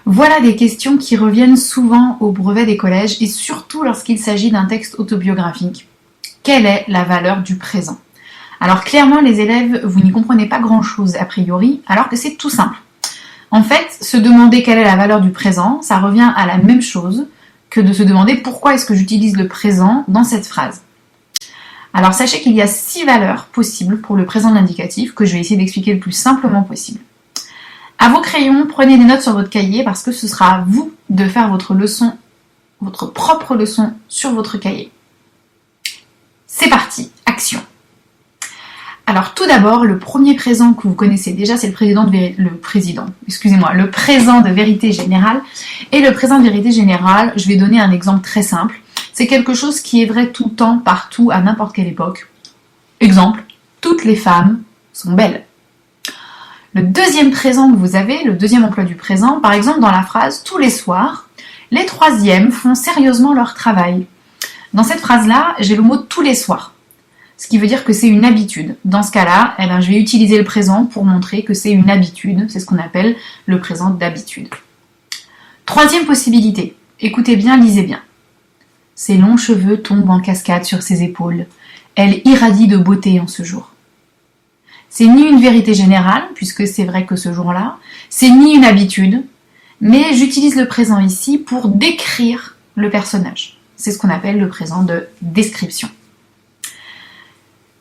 Voilà des questions qui reviennent souvent au brevet des collèges et surtout lorsqu'il s'agit d'un texte autobiographique. Quelle est la valeur du présent? Alors clairement les élèves, vous n'y comprenez pas grand-chose a priori, alors que c'est tout simple. En fait, se demander quelle est la valeur du présent, ça revient à la même chose que de se demander pourquoi est-ce que j'utilise le présent dans cette phrase. Alors sachez qu'il y a 6 valeurs possibles pour le présent de l'indicatif que je vais essayer d'expliquer le plus simplement possible. À vos crayons, prenez des notes sur votre cahier parce que ce sera à vous de faire votre propre leçon sur votre cahier. C'est parti, action. Alors tout d'abord, le premier présent que vous connaissez déjà, c'est le présent de vérité générale. Et le présent de vérité générale, je vais donner un exemple très simple. C'est quelque chose qui est vrai tout le temps, partout, à n'importe quelle époque. Exemple, toutes les femmes sont belles. Le deuxième présent que vous avez, le deuxième emploi du présent, par exemple dans la phrase « tous les soirs », les troisièmes font sérieusement leur travail. Dans cette phrase-là, j'ai le mot « tous les soirs », ce qui veut dire que c'est une habitude. Dans ce cas-là, je vais utiliser le présent pour montrer que c'est une habitude, c'est ce qu'on appelle le présent d'habitude. Troisième possibilité, écoutez bien, lisez bien. Ses longs cheveux tombent en cascade sur ses épaules. Elle irradie de beauté en ce jour. C'est ni une vérité générale, puisque c'est vrai que ce jour-là, c'est ni une habitude, mais j'utilise le présent ici pour décrire le personnage. C'est ce qu'on appelle le présent de description.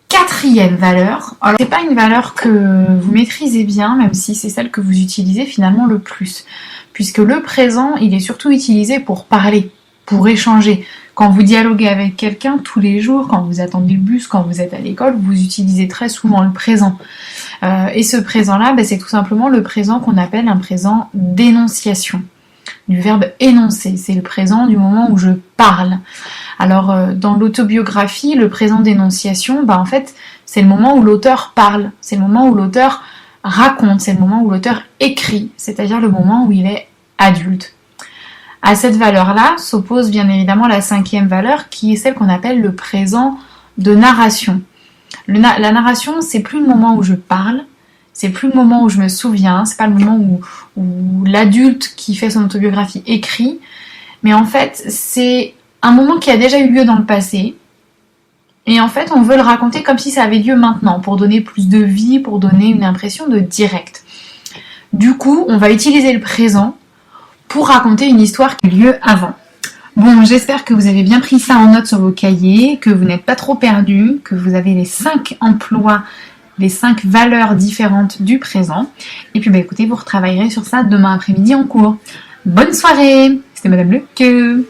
Quatrième valeur, alors c'est pas une valeur que vous maîtrisez bien, même si c'est celle que vous utilisez finalement le plus, puisque le présent, il est surtout utilisé pour parler, pour échanger. Quand vous dialoguez avec quelqu'un tous les jours, quand vous attendez le bus, quand vous êtes à l'école, vous utilisez très souvent le présent. Et ce présent-là, c'est tout simplement le présent qu'on appelle un présent d'énonciation, du verbe énoncer. C'est le présent du moment où je parle. Alors, dans l'autobiographie, le présent d'énonciation, en fait, c'est le moment où l'auteur parle, c'est le moment où l'auteur raconte, c'est le moment où l'auteur écrit, c'est-à-dire le moment où il est adulte. À cette valeur-là s'oppose bien évidemment la cinquième valeur qui est celle qu'on appelle le présent de narration. La narration, c'est plus le moment où je parle, c'est plus le moment où je me souviens, c'est pas le moment où l'adulte qui fait son autobiographie écrit, mais en fait c'est un moment qui a déjà eu lieu dans le passé et en fait on veut le raconter comme si ça avait lieu maintenant pour donner plus de vie, pour donner une impression de direct. Du coup, on va utiliser le présent pour raconter une histoire qui a eu lieu avant. Bon, j'espère que vous avez bien pris ça en note sur vos cahiers, que vous n'êtes pas trop perdus, que vous avez les 5 emplois, les 5 valeurs différentes du présent. Et puis écoutez, vous retravaillerez sur ça demain après-midi en cours. Bonne soirée, c'était Madame Lequeux.